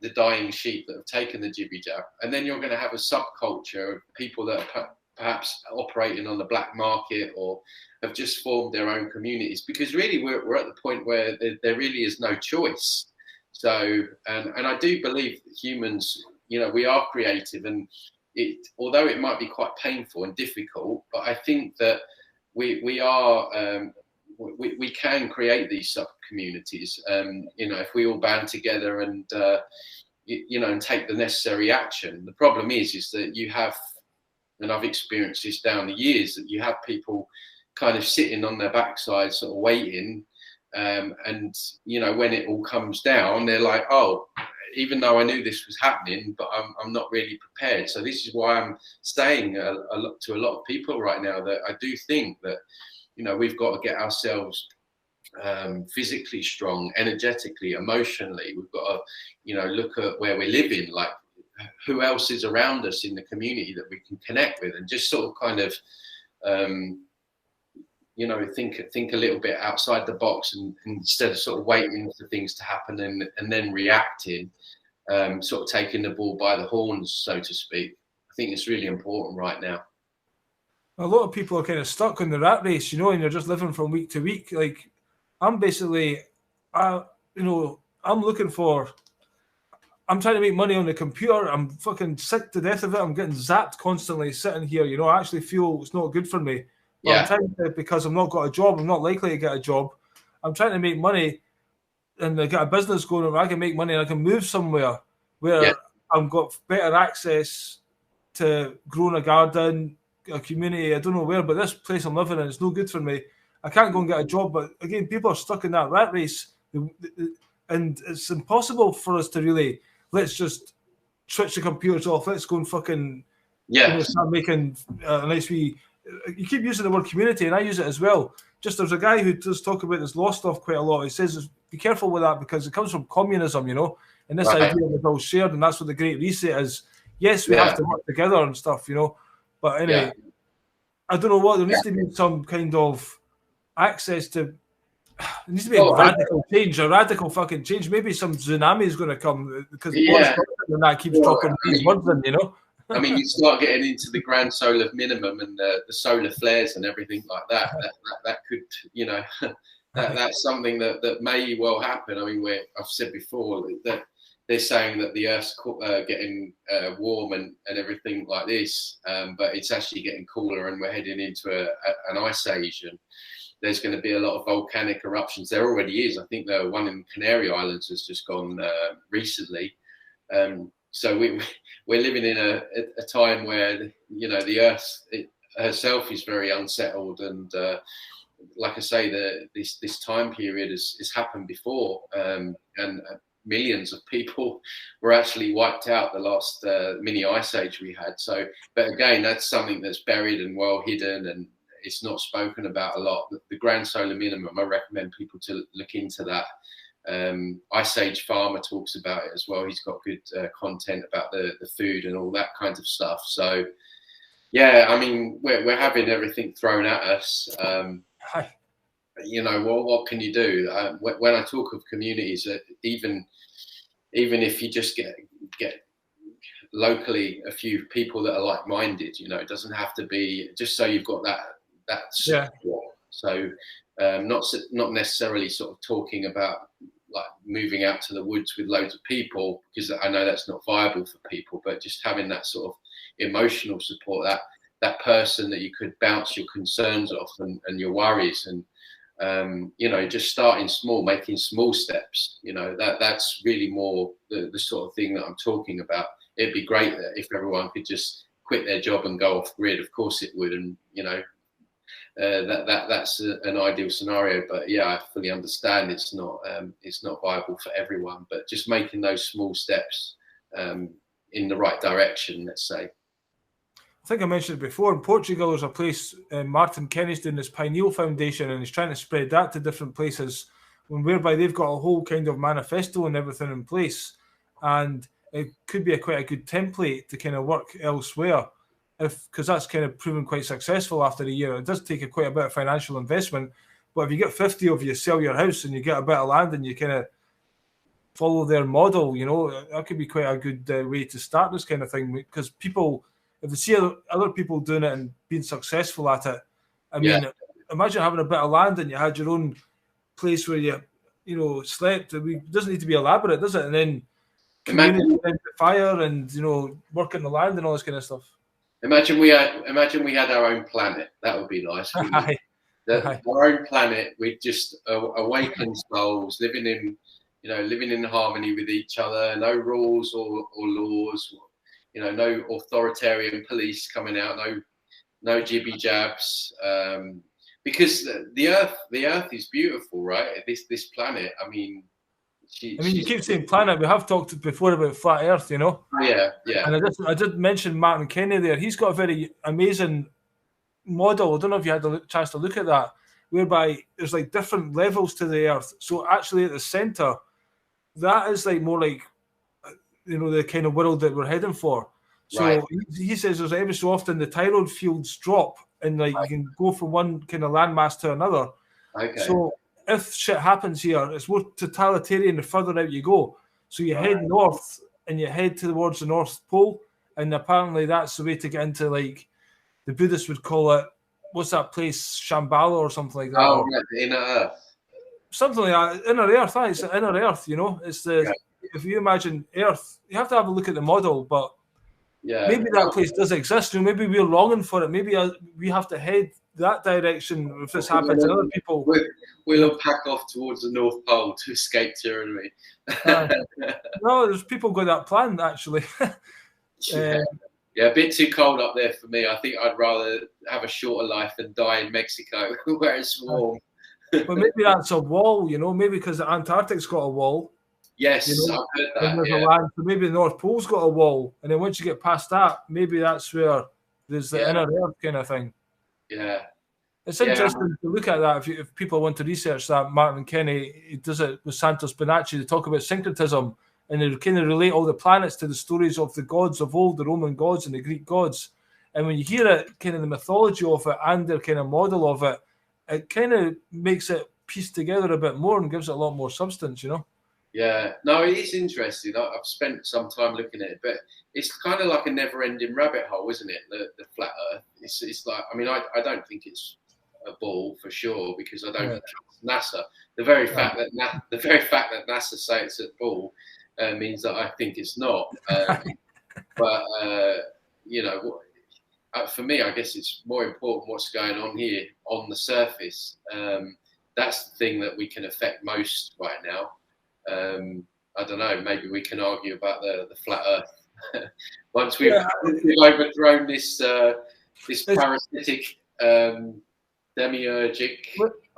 dying sheep that have taken the jibby jab, and then you're going to have a subculture of people that are perhaps operating on the black market or have just formed their own communities. Because really, we're at the point where there really is no choice. So, and I do believe that humans, we are creative, and although it might be quite painful and difficult, but I think that we are. We can create these sub-communities, if we all band together and, and take the necessary action. The problem is that you have, and I've experienced this down the years, that you have people kind of sitting on their backside sort of waiting. And, when it all comes down, they're like, oh, even though I knew this was happening, but I'm not really prepared. So this is why I'm saying to a lot of people right now that I do think that, we've got to get ourselves physically strong, energetically, emotionally. We've got to, look at where we're living, like who else is around us in the community that we can connect with, and just sort of kind of, think a little bit outside the box, and instead of sort of waiting for things to happen and then reacting, sort of taking the ball by the horns, so to speak. I think it's really important right now. A lot of people are kind of stuck in the rat race, and you're just living from week to week. Like, I'm basically, I'm trying to make money on the computer. I'm fucking sick to death of it. I'm getting zapped constantly sitting here. I actually feel it's not good for me. But I'm trying to, because I've not got a job, I'm not likely to get a job. I'm trying to make money and I get a business going where I can make money and I can move somewhere where I've got better access to growing a garden, a community. I don't know where, but this place I'm living in is no good for me. I can't go and get a job, but again, people are stuck in that rat race, and it's impossible for us to really, let's just switch the computers off, let's go and fucking start making a nice wee. You keep using the word community, and I use it as well. Just there's a guy who does talk about this law stuff quite a lot. He says, be careful with that because it comes from communism, and this idea is all shared, and that's what the Great Reset is. Yes, we have to work together and stuff, but anyway, I don't know what, there needs to be some kind of access to, there needs to be a radical fucking change. Maybe some tsunami is going to come because and that keeps dropping these words in, I mean, you start getting into the grand solar minimum and the solar flares and everything like that. That could, that's something that may well happen. I mean, I've said before that they're saying that the Earth's getting warm and everything like this, but it's actually getting cooler and we're heading into an ice age, and there's going to be a lot of volcanic eruptions. There already is. I think the one in Canary Islands has just gone recently. So we're living in a time where the Earth herself is very unsettled, and like I say, this time period has happened before, and millions of people were actually wiped out the last mini ice age we had. So, but again, that's something that's buried and well hidden, and it's not spoken about a lot. The grand solar minimum, I recommend people to look into that. Ice Age Farmer talks about it as well. He's got good content about the food and all that kind of stuff. So, yeah, I mean, we're having everything thrown at us. You know, what can you do? When I talk of communities, even if you just get locally a few people that are like-minded, you know, it doesn't have to be just so you've got that support. Yeah. So not necessarily sort of talking about like moving out to the woods with loads of people, because I know that's not viable for people, but just having that sort of emotional support, that person that you could bounce your concerns off and your worries, and you know, just starting small, making small steps, you know, that's really more the sort of thing that I'm talking about. It'd be great that if everyone could just quit their job and go off grid. Of course it would, and you know, that's an ideal scenario. But yeah, I fully understand it's not viable for everyone. But just making those small steps in the right direction, let's say. I think I mentioned it before. In Portugal, there's a place, Martin Kenny's doing this Pineal Foundation, and he's trying to spread that to different places, whereby they've got a whole kind of manifesto and everything in place. And it could be quite a good template to kind of work elsewhere, because that's kind of proven quite successful after a year. It does take quite a bit of financial investment, but if you get 50 of you sell your house and you get a bit of land and you kind of follow their model, you know, that could be quite a good way to start this kind of thing, because people, if they see other people doing it and being successful at it, I mean, imagine having a bit of land and you had your own place where you know, slept. It doesn't need to be elaborate, does it? And then community fire and, you know, working the land and all this kind of stuff. Imagine we had our own planet. That would be nice. Our own planet. We'd just awaken souls, living in harmony with each other. No rules or laws. You know, no authoritarian police coming out. No jibby jabs. Because the Earth is beautiful, right? This planet. I mean, you keep saying planet. We have talked before about flat Earth, you know. Yeah. And I did mention Martin Kenny there. He's got a very amazing model. I don't know if you had a chance to look at that, whereby there's like different levels to the Earth. So actually, at the center, that is like more like, you know, the kind of world that we're heading for. So right. He says there's every so often the thyroid fields drop, and like you can go from one kind of landmass to another. Okay. So if shit happens here, it's more totalitarian the further out you go. So you head north and you head towards the North Pole, and apparently that's the way to get into, like, the Buddhists would call it, what's that place, Shambhala or something like that. Oh, yeah, the inner Earth. Something like that, inner Earth, it's the inner Earth, you know. It's the if you imagine Earth, you have to have a look at the model, but maybe that place does exist. You know, maybe we're longing for it. Maybe we have to head that direction if this happens to other people. We'll pack off towards the North Pole to escape tyranny. No, there's people got that plan, actually. Yeah, a bit too cold up there for me. I think I'd rather have a shorter life and die in Mexico where it's warm. But maybe that's a wall, you know, maybe because the Antarctic's got a wall. Yes, you know, I've heard that. A land, so maybe the North Pole's got a wall, and then once you get past that, maybe that's where there's the inner Earth kind of thing. Yeah. It's interesting to look at that if people want to research that. Martin Kenny, he does it with Santos Bonacci. They talk about syncretism, and they kind of relate all the planets to the stories of the gods of old, the Roman gods and the Greek gods. And when you hear it, kind of the mythology of it and their kind of model of it, it kind of makes it piece together a bit more and gives it a lot more substance, you know? Yeah, no, it is interesting. I've spent some time looking at it, but it's kind of like a never-ending rabbit hole, isn't it? The flat Earth. It's like, I mean, I don't think it's a ball for sure, because I don't trust NASA. The very fact that NASA say it's a ball means that I think it's not. But you know, for me, I guess it's more important what's going on here on the surface. That's the thing that we can affect most right now. I don't know. Maybe we can argue about the flat Earth once we've overthrown this parasitic. Demiurgic.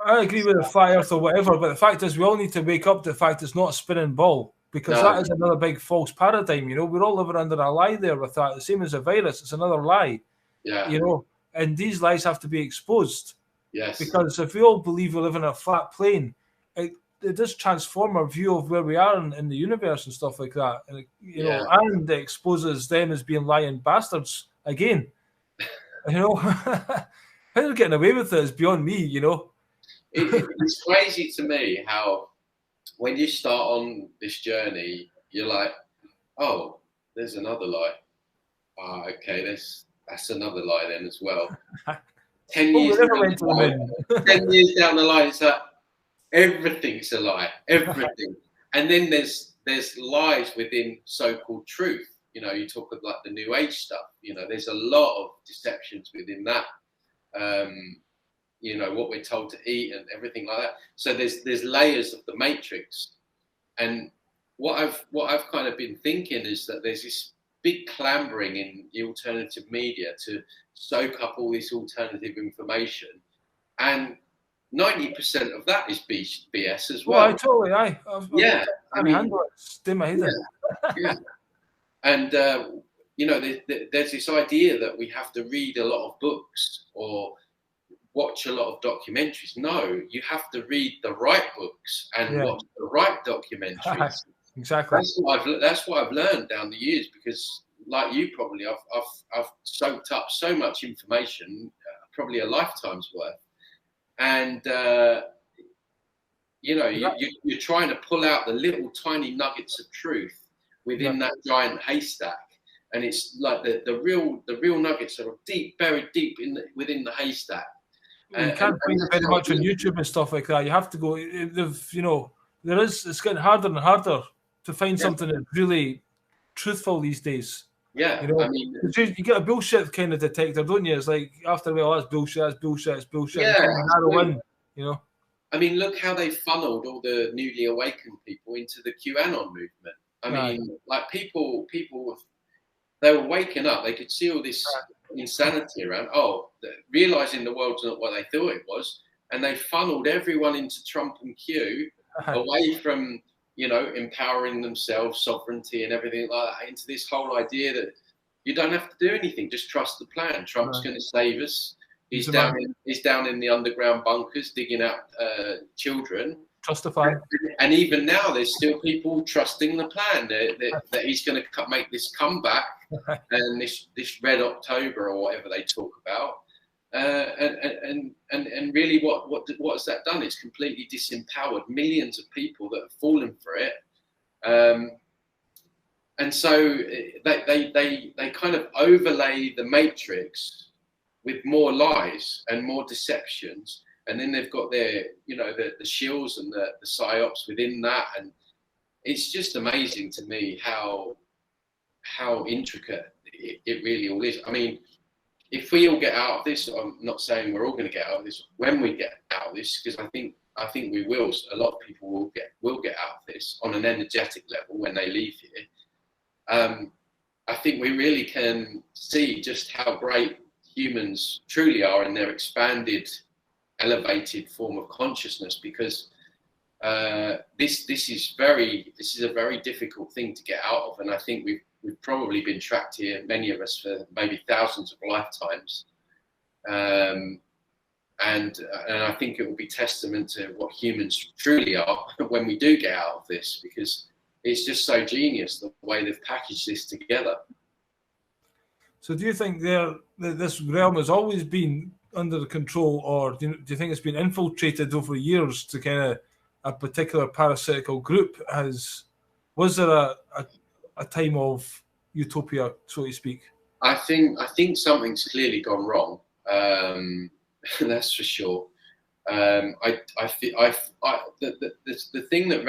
I agree with the flat Earth or whatever, but the fact is we all need to wake up to the fact it's not a spinning ball. because that is another big false paradigm. You know, we're all living under a lie there with that. The same as a virus, it's another lie. Yeah. You know, and these lies have to be exposed. Yes. Because if we all believe we live in a flat plane, it does transform our view of where we are in the universe and stuff like that. And you know, and it exposes them as being lying bastards again. You know, how they're getting away with it is beyond me. You know, it's crazy to me how when you start on this journey, you're like, oh, there's another lie. Ah, okay, that's another lie then as well. 10 years down the line, 10 years down the line, it's like everything's a lie, everything. And then there's lies within so-called truth. You know, you talk of like the New Age stuff. You know, there's a lot of deceptions within that. You know, what we're told to eat and everything like that. So there's layers of the matrix. And what I've kind of been thinking is that there's this big clambering in the alternative media to soak up all this alternative information, and 90% of that is BS as well. I totally, I mean, handle it. Stay my head in. And you know, there's this idea that we have to read a lot of books or watch a lot of documentaries. No, you have to read the right books and watch the right documentaries. Exactly. That's what I've learned down the years, because like you probably, I've soaked up so much information, probably a lifetime's worth. And you know, you're trying to pull out the little tiny nuggets of truth within that giant haystack. And it's like the real nuggets are buried deep within the haystack. You can't find it very much on YouTube and stuff like that. You have to go. You know, it's getting harder and harder to find something that's really truthful these days. Yeah, you know, I mean, you get a bullshit kind of detector, don't you? It's like after a while, that's bullshit, it's bullshit. Yeah, narrow in, you know. I mean, look how they funneled all the newly awakened people into the QAnon movement. I mean, like people, they were waking up. They could see all this insanity around. Realizing the world's not what they thought it was, and they funneled everyone into Trump and Q, away from, you know, empowering themselves, sovereignty, and everything like that, into this whole idea that you don't have to do anything, just trust the plan. Trump's going to save us. He's down in the underground bunkers digging out children. Justified. And even now, there's still people trusting the plan that he's going to make this comeback and this Red October or whatever they talk about. And really, what has that done? It's completely disempowered millions of people that have fallen for it. And so they kind of overlay the matrix with more lies and more deceptions. And then they've got their, you know, the shills and the psyops within that. And it's just amazing to me how intricate it really all is. I mean, if we all get out of this, I'm not saying we're all going to get out of this. When we get out of this, because I think we will. A lot of people will get out of this on an energetic level when they leave here. I think we really can see just how great humans truly are in their expanded, elevated form of consciousness, because this is a very difficult thing to get out of, and I think we've probably been trapped here, many of us, for maybe thousands of lifetimes, and I think it will be testament to what humans truly are when we do get out of this, because it's just so genius the way they've packaged this together. So do you think this realm has always been under the control, or do you think it's been infiltrated over years to kind of a particular parasitical group? Was there a time of utopia, so to speak? I think something's clearly gone wrong. That's for sure. The thing that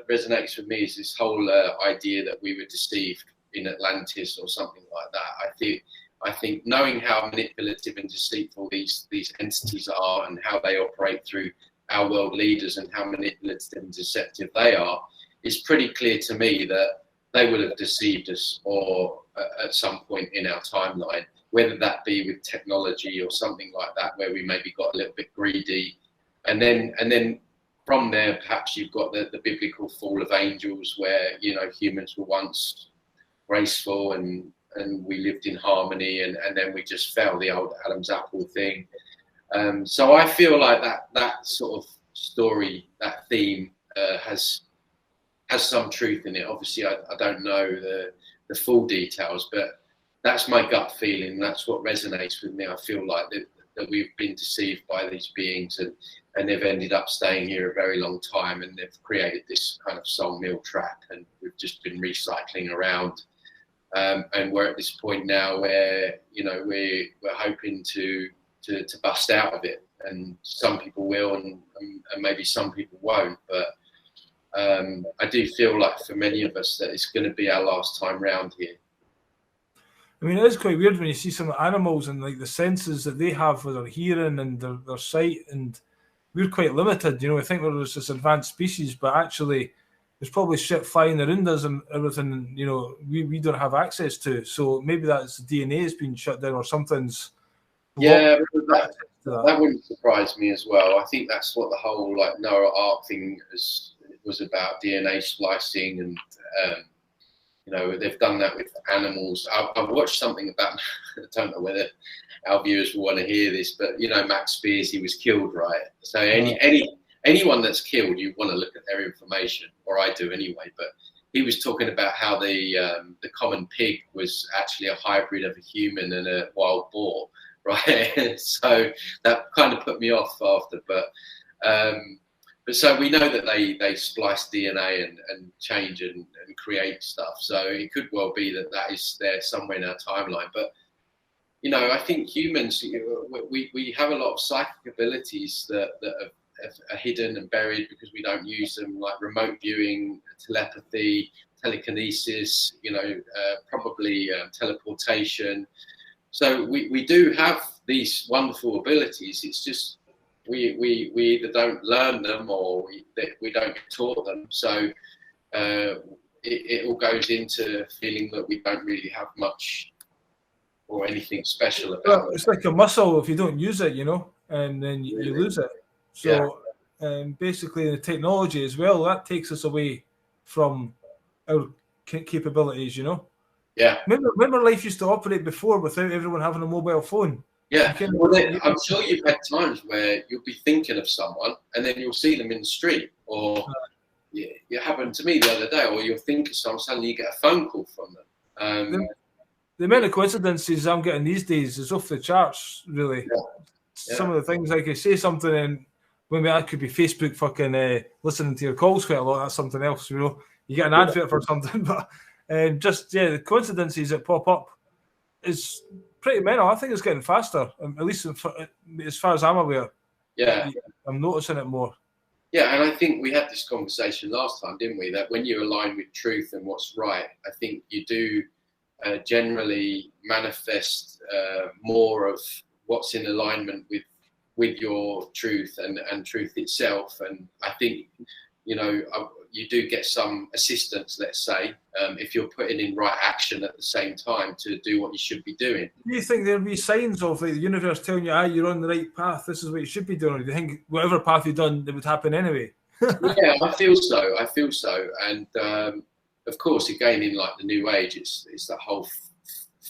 resonates with me is this whole idea that we were deceived in Atlantis or something like that. I think knowing how manipulative and deceitful these entities are and how they operate through our world leaders and how manipulative and deceptive they are, is pretty clear to me that they will have deceived us or at some point in our timeline, whether that be with technology or something like that, where we maybe got a little bit greedy, and then from there, perhaps you've got the biblical fall of angels, where humans were once graceful and we lived in harmony, and then we just fell, the old Adam's apple thing. So I feel like that sort of story, that theme, has some truth in it. Obviously, I don't know the full details, but that's my gut feeling. That's what resonates with me. I feel like that we've been deceived by these beings, and they've ended up staying here a very long time, and they've created this kind of soul meal trap, and we've just been recycling around. And we're at this point now where we're hoping to bust out of it, and some people will, and maybe some people won't. But I do feel like for many of us that it's going to be our last time round here. I mean, it is quite weird when you see some animals and like the senses that they have with their hearing and their sight, and we're quite limited. We think we're this advanced species, but actually there's probably shit flying around us and everything, we don't have access to. So maybe that's the DNA has been shut down or something's. Yeah, that wouldn't surprise me as well. I think that's what the whole Noah Ark thing was about, DNA splicing, and they've done that with animals. I've watched something about, I don't know whether our viewers will want to hear this, but Max Spears, he was killed, right? So anyone that's killed, you want to look at their information, or I do anyway. But he was talking about how the common pig was actually a hybrid of a human and a wild boar, right? So that kind of put me off after, but so we know that they splice DNA and change and create stuff. So it could well be that is there somewhere in our timeline. But I think humans, we have a lot of psychic abilities that are hidden and buried because we don't use them, like remote viewing, telepathy, telekinesis, probably teleportation. So we do have these wonderful abilities. It's just we either don't learn them or we don't get taught them. So it all goes into feeling that we don't really have much or anything special about it. It's like a muscle. If you don't use it, and then you lose it. So basically the technology as well, that takes us away from our capabilities, Yeah. Remember life used to operate before without everyone having a mobile phone. Yeah. I'm sure you've had times where you'll be thinking of someone and then you'll see them in the street, or it happened to me the other day, or you'll think of someone, suddenly you get a phone call from them. The amount of coincidences I'm getting these days is off the charts, really. Yeah. Some of the things, like I say something and maybe I could be Facebook fucking listening to your calls quite a lot. That's something else, You get an advert for something, but the coincidences that pop up is pretty mental. I think it's getting faster, at least as far as I'm aware. Yeah. I'm noticing it more. Yeah, and I think we had this conversation last time, didn't we? That when you align with truth and what's right, I think you do generally manifest more of what's in alignment with your truth and truth itself. And I think, you do get some assistance, let's say, if you're putting in right action at the same time to do what you should be doing. Do you think there'll be signs of the universe telling you, you're on the right path, this is what you should be doing? Or do you think whatever path you've done, it would happen anyway? Yeah, I feel so. And of course, again, in the New Age, it's that whole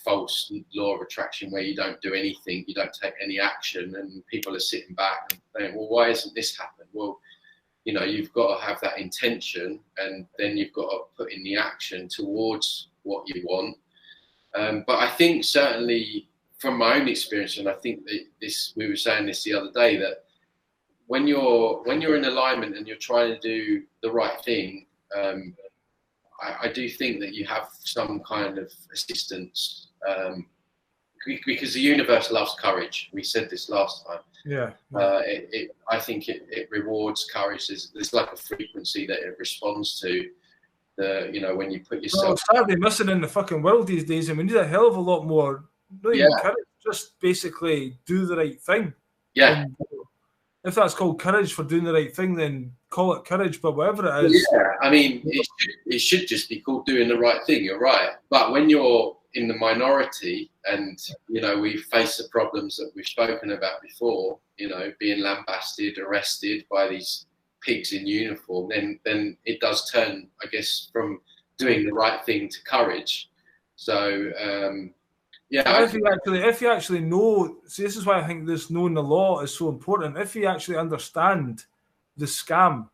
false law of attraction where you don't do anything, you don't take any action, and people are sitting back and saying, well, why isn't this happening? Well, you've got to have that intention, and then you've got to put in the action towards what you want. But I think certainly from my own experience, and I think that we were saying this the other day, that when you're in alignment and you're trying to do the right thing, I do think that you have some kind of assistance, because the universe loves courage. We said this last time. Yeah. I think it rewards courage. There's like a frequency that it responds to. When you put yourself. Well, it's sadly missing in the fucking world these days, and we need a hell of a lot more. Not even courage, just basically do the right thing. Yeah. And if that's called courage for doing the right thing, then call it courage. But whatever it is. Yeah, I mean, it should just be called doing the right thing. You're right. But when you're in the minority, and we face the problems that we've spoken about before, being lambasted, arrested by these pigs in uniform, then it does turn, I guess, from doing the right thing to courage. So yeah. If you actually know, see, this is why I think this knowing the law is so important. If you actually understand the scam,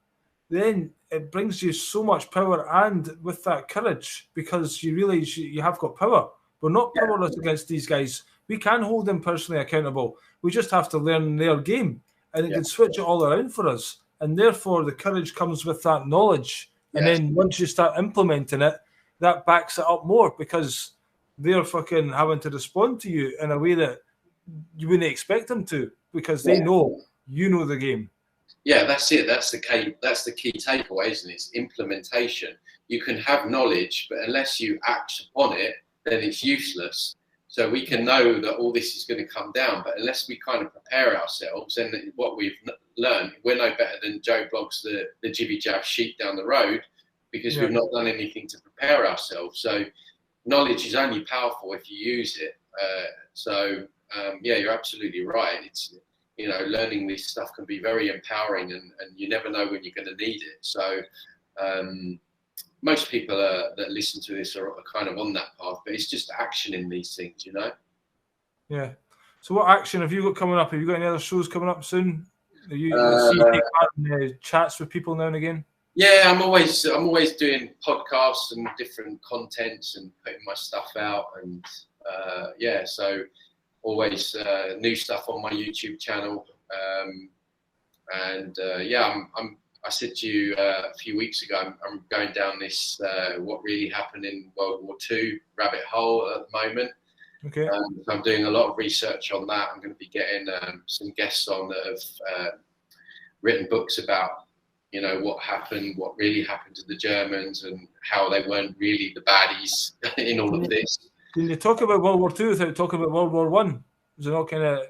then it brings you so much power, and with that courage, because you realize you have got power. We're not powerless against these guys. We can hold them personally accountable. We just have to learn their game, and it can switch it all around for us. And therefore, the courage comes with that knowledge. And then once you start implementing it, that backs it up more, because they're fucking having to respond to you in a way that you wouldn't expect them to, because they know you know the game. Yeah, that's it. That's the key takeaway, isn't it? It's implementation. You can have knowledge, but unless you act upon it, then it's useless. So we can know that all this is going to come down, but unless we kind of prepare ourselves, and what we've learned, we're no better than Joe Bloggs, the jibby jab sheep down the road, because we've not done anything to prepare ourselves. So knowledge is only powerful if you use it. Yeah, you're absolutely right. It's, you know, learning this stuff can be very empowering, and you never know when you're going to need it. So most people that listen to this are kind of on that path, but it's just action in these things, you know? Yeah. So what action have you got coming up? Have you got any other shows coming up soon? Are you take part in chats with people now and again? Yeah, I'm always doing podcasts and different contents and putting my stuff out, and so always new stuff on my YouTube channel. I said to you a few weeks ago, I'm going down this what really happened in World War II rabbit hole at the moment. Okay. So I'm doing a lot of research on that. I'm going to be getting some guests on that have written books about, you know, what really happened to the Germans, and how they weren't really the baddies in all of this. Can you talk about World War II without talking about World War One? Is it not kind of?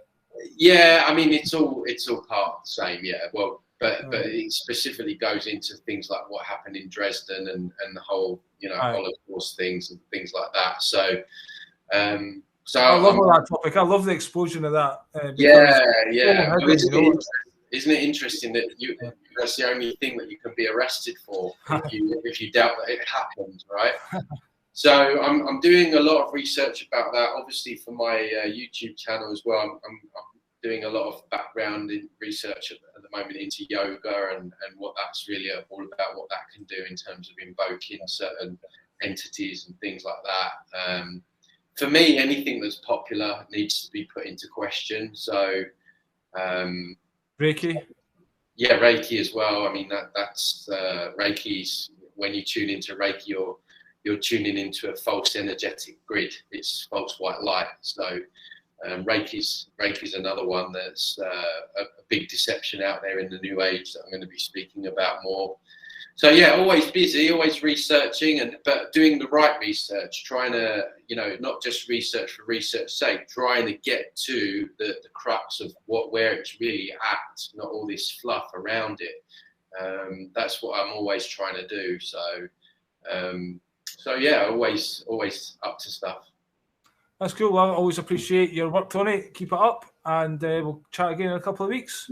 Yeah, I mean, it's all part of the same. Yeah, well, but it specifically goes into things like what happened in Dresden and the whole, you know, Holocaust things and things like that. So, I love that topic. I love the explosion of that. Isn't it interesting that that's the only thing that you can be arrested for if you doubt that it happened, right? So I'm doing a lot of research about that, obviously for my YouTube channel as well. I'm doing a lot of background research at the moment into yoga and what that's really all about, what that can do in terms of invoking certain entities and things like that. For me, anything that's popular needs to be put into question. So Reiki? Yeah, Reiki as well. I mean, that's Reiki's, when you tune into Reiki, you're tuning into a false energetic grid. It's false white light. So Reiki's another one that's a big deception out there in the new age that I'm going to be speaking about more. So yeah, always busy, always researching, but doing the right research, trying to, you know, not just research for research's sake, trying to get to the crux of where it's really at, not all this fluff around it. That's what I'm always trying to do. So yeah, always up to stuff. That's cool. Well, I always appreciate your work, Tony. Keep it up, and we'll chat again in a couple of weeks.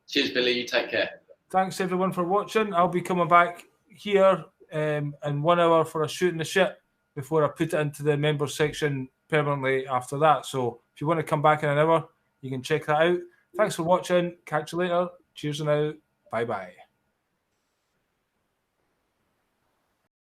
Cheers, Billy. You take care. Thanks everyone for watching. I'll be coming back here in 1 hour for a shooting the shit before I put it into the members section permanently after that. So if you want to come back in an hour, you can check that out. Thanks for watching. Catch you later. Cheers and out. Bye bye.